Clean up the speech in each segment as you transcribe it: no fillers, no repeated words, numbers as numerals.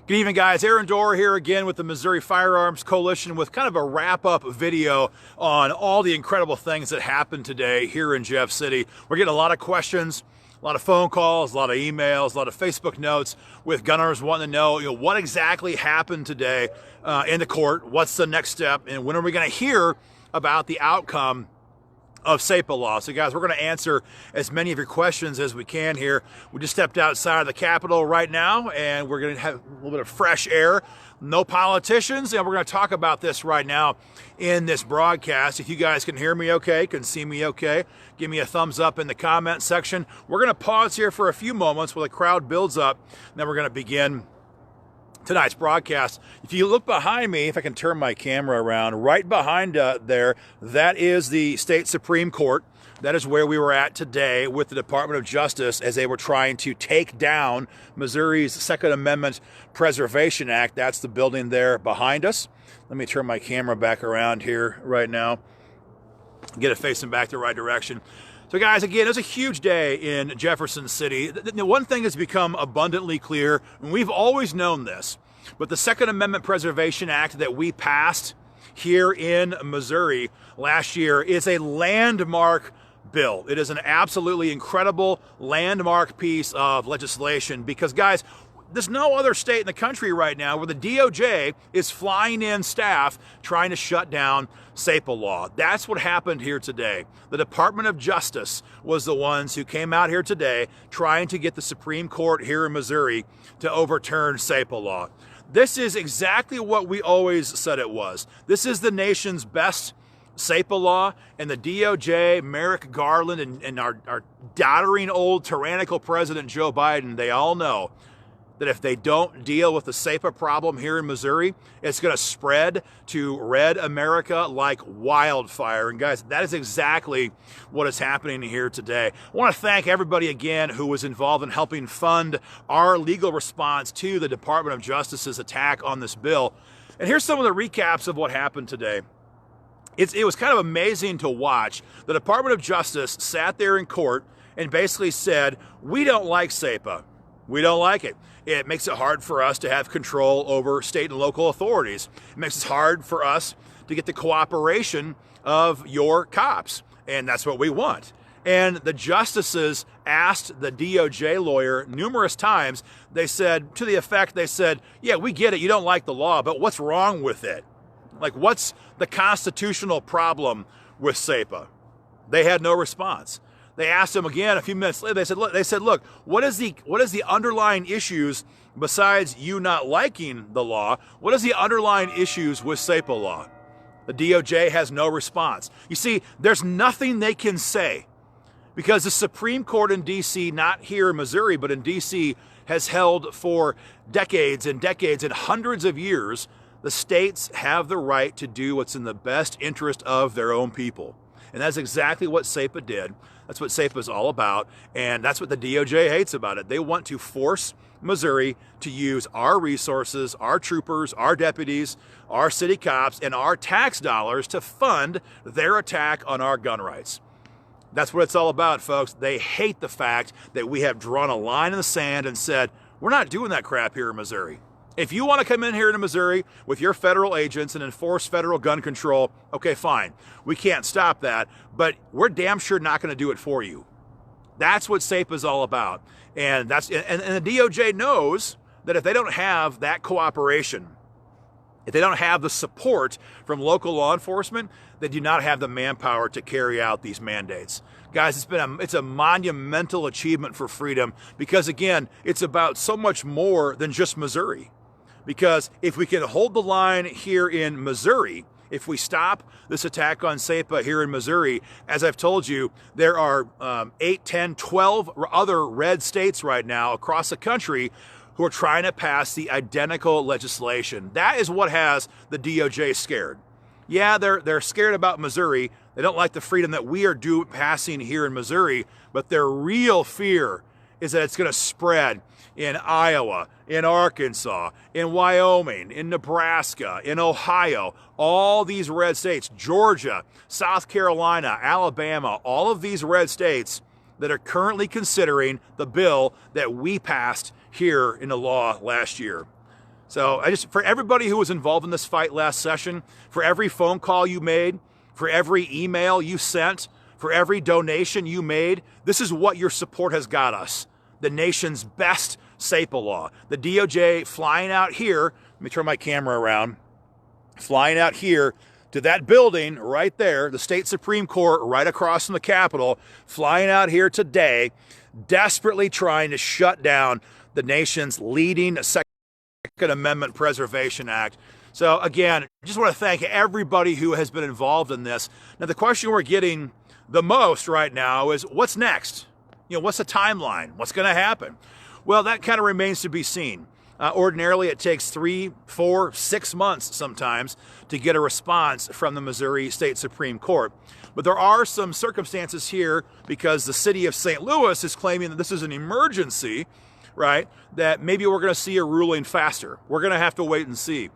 Good evening, guys. Aaron Dorr here again with the Missouri Firearms Coalition with kind of a wrap-up video on all the incredible things that happened today here in Jeff City. We're getting a lot of questions, a lot of phone calls, a lot of emails, a lot of Facebook notes with gun owners wanting to know, what exactly happened today in the court, what's the next step, and when are we going to hear about the outcome of SAPA law. So guys, we're going to answer as many of your questions as we can here. We just stepped outside of the Capitol right now, and we're going to have a little bit of fresh air. No politicians, and we're going to talk about this right now in this broadcast. If you guys can hear me okay, can see me okay, give me a thumbs up in the comment section. We're going to pause here for a few moments while the crowd builds up, and then we're going to begin tonight's broadcast. If you look behind me, if I can turn my camera around, right behind there, that is the state Supreme Court. That is where we were at today with the Department of Justice as they were trying to take down Missouri's Second Amendment Preservation Act. That's the building there behind us. Let me turn my camera back around here right now, get it facing back the right direction. So guys, again, it was a huge day in Jefferson City. The one thing has become abundantly clear, and we've always known this, but the Second Amendment Preservation Act that we passed here in Missouri last year is a landmark bill. It is an absolutely incredible landmark piece of legislation because, guys, there's no other state in the country right now where the DOJ is flying in staff trying to shut down SAPA law. That's what happened here today. The Department of Justice was the ones who came out here today trying to get the Supreme Court here in Missouri to overturn SAPA law. This is exactly what we always said it was. This is the nation's best SAPA law, and the DOJ, Merrick Garland, and our doddering old tyrannical President Joe Biden, they all know that if they don't deal with the SAPA problem here in Missouri, it's going to spread to red America like wildfire. And guys, that is exactly what is happening here today. I want to thank everybody again who was involved in helping fund our legal response to the Department of Justice's attack on this bill. And here's some of the recaps of what happened today. It was kind of amazing to watch. The Department of Justice sat there in court and basically said, we don't like SAPA. We don't like it. It makes it hard for us to have control over state and local authorities. It makes it hard for us to get the cooperation of your cops. And that's what we want. And the justices asked the DOJ lawyer numerous times. They said, to the effect, they said, yeah, we get it. You don't like the law, but what's wrong with it? Like, what's the constitutional problem with SAPA? They had no response. They asked him again a few minutes later. They said, look, what is the underlying issues besides you not liking the law? What is the underlying issues with SAPA law? The DOJ has no response. You see, there's nothing they can say because the Supreme Court in D.C., not here in Missouri, but in D.C., has held for decades and decades and hundreds of years, the states have the right to do what's in the best interest of their own people. And that's exactly what SAPA did. That's what SAPA is all about, and that's what the DOJ hates about it. They want to force Missouri to use our resources, our troopers, our deputies, our city cops, and our tax dollars to fund their attack on our gun rights. That's what it's all about, folks. They hate the fact that we have drawn a line in the sand and said, we're not doing that crap here in Missouri. If you want to come in here to Missouri with your federal agents and enforce federal gun control, okay, fine. We can't stop that, but we're damn sure not going to do it for you. That's what SAPA is all about. And the DOJ knows that if they don't have that cooperation, if they don't have the support from local law enforcement, they do not have the manpower to carry out these mandates. Guys, it's a monumental achievement for freedom because, again, it's about so much more than just Missouri. Because if we can hold the line here in Missouri, if we stop this attack on SAPA here in Missouri, as I've told you, there are 8, 10, 12 other red states right now across the country who are trying to pass the identical legislation. That is what has the DOJ scared. Yeah, they're scared about Missouri. They don't like the freedom that we are passing here in Missouri, but their real fear is that it's going to spread in Iowa, in Arkansas, in Wyoming, in Nebraska, in Ohio, all these red states, Georgia, South Carolina, Alabama, all of these red states that are currently considering the bill that we passed here in the law last year. So for everybody who was involved in this fight last session, for every phone call you made, for every email you sent, for every donation you made, this is what your support has got us. The nation's best SAPA law. The DOJ flying out here, let me turn my camera around, flying out here to that building right there, the state Supreme Court right across from the Capitol, flying out here today, desperately trying to shut down the nation's leading Second Amendment Preservation Act. So again, I just want to thank everybody who has been involved in this. Now, the question we're getting the most right now is what's next? What's the timeline? What's going to happen? Well, that kind of remains to be seen. Ordinarily, it takes 3, 4, 6 months sometimes to get a response from the Missouri State Supreme Court. But there are some circumstances here because the city of St. Louis is claiming that this is an emergency, right? That maybe we're going to see a ruling faster. We're going to have to wait and see.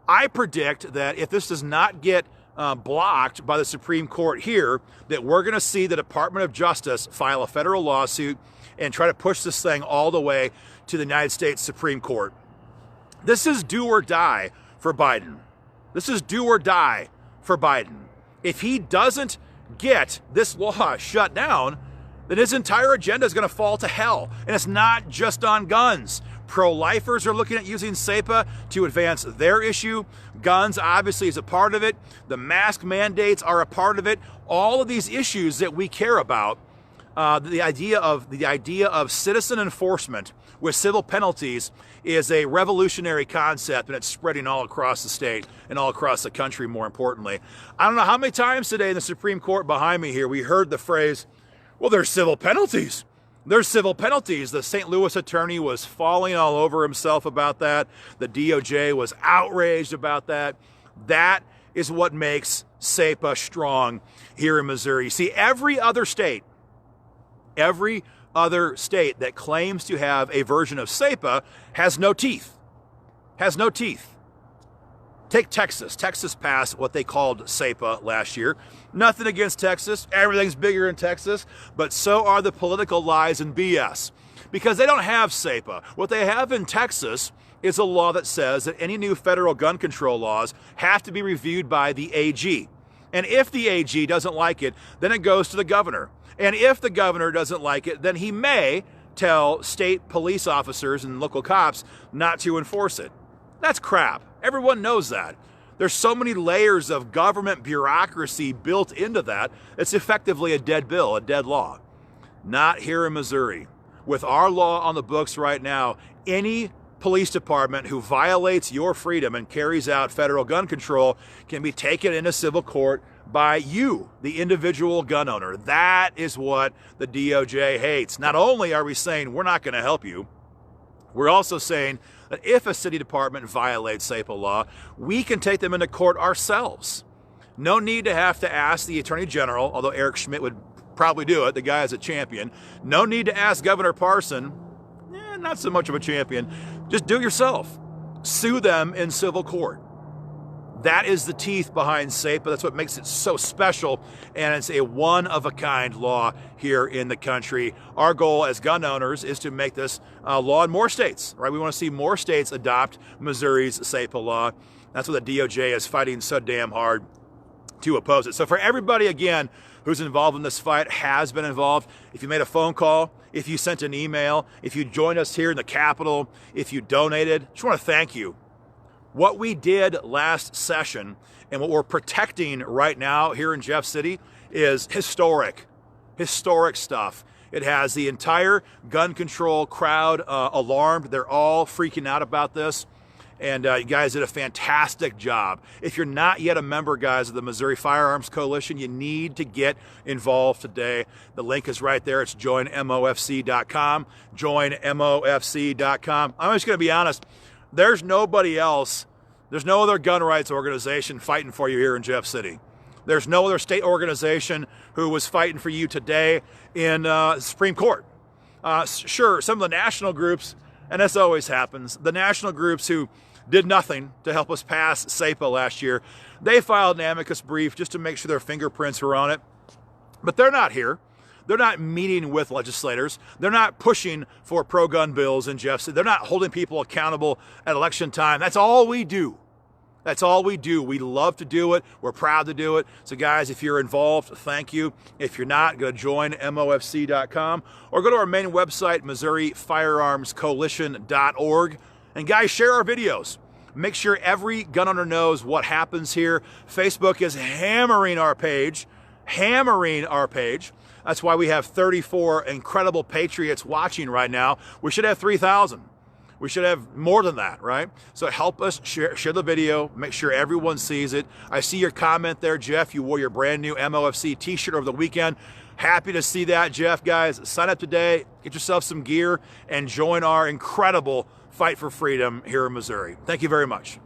I predict that if this does not get blocked by the Supreme Court here, that we're going to see the Department of Justice file a federal lawsuit and try to push this thing all the way to the United States Supreme Court. This is do or die for Biden. This is do or die for Biden. If he doesn't get this law shut down, then his entire agenda is going to fall to hell. And it's not just on guns. Pro-lifers are looking at using SAPA to advance their issue. Guns obviously is a part of it. The mask mandates are a part of it. All of these issues that we care about, the idea of citizen enforcement with civil penalties is a revolutionary concept, and it's spreading all across the state and all across the country, more importantly. I don't know how many times today in the Supreme Court behind me here we heard the phrase, well, there's civil penalties. There's civil penalties. The St. Louis attorney was falling all over himself about that. The DOJ was outraged about that. That is what makes SAPA strong here in Missouri. See, every other state that claims to have a version of SAPA has no teeth. Has no teeth. Take Texas. Texas passed what they called SAPA last year. Nothing against Texas. Everything's bigger in Texas, but so are the political lies and BS. Because they don't have SAPA. What they have in Texas is a law that says that any new federal gun control laws have to be reviewed by the AG. And if the AG doesn't like it, then it goes to the governor. And if the governor doesn't like it, then he may tell state police officers and local cops not to enforce it. That's crap. Everyone knows that. There's so many layers of government bureaucracy built into that. It's effectively a dead bill, a dead law. Not here in Missouri. With our law on the books right now, any police department who violates your freedom and carries out federal gun control can be taken into civil court by you, the individual gun owner. That is what the DOJ hates. Not only are we saying we're not going to help you, we're also saying that if a city department violates SAPA law, we can take them into court ourselves. No need to have to ask the Attorney General, although Eric Schmidt would probably do it. The guy is a champion. No need to ask Governor Parson. Not so much of a champion. Just do it yourself. Sue them in civil court. That is the teeth behind SAPA. That's what makes it so special, and it's a one-of-a-kind law here in the country. Our goal as gun owners is to make this law in more states, right? We want to see more states adopt Missouri's SAPA law. That's what the DOJ is fighting so damn hard to oppose it. So for everybody, again, who's involved in this fight, has been involved, if you made a phone call, if you sent an email, if you joined us here in the Capitol, if you donated, just want to thank you. What we did last session and what we're protecting right now here in Jeff City is historic stuff. It has the entire gun control crowd alarmed. They're all freaking out about this. And you guys did a fantastic job. If you're not yet a member, guys, of the Missouri Firearms Coalition, you need to get involved today. The link is right there. It's joinmofc.com, joinmofc.com. I'm just going to be honest. There's nobody else. There's no other gun rights organization fighting for you here in Jeff City. There's no other state organization who was fighting for you today in the Supreme Court. Sure, some of the national groups, and this always happens, the national groups who did nothing to help us pass SAPA last year, they filed an amicus brief just to make sure their fingerprints were on it. But they're not here. They're not meeting with legislators. They're not pushing for pro-gun bills in Jeff City. They're not holding people accountable at election time. That's all we do. That's all we do. We love to do it. We're proud to do it. So guys, if you're involved, thank you. If you're not, go to join MOFC.com or go to our main website, MissouriFirearmsCoalition.org. And guys, share our videos. Make sure every gun owner knows what happens here. Facebook is hammering our page. That's why we have 34 incredible patriots watching right now. We should have 3,000. We should have more than that, right? So help us share the video. Make sure everyone sees it. I see your comment there, Jeff. You wore your brand new MOFC t-shirt over the weekend. Happy to see that, Jeff. Guys, sign up today, get yourself some gear, and join our incredible fight for freedom here in Missouri. Thank you very much.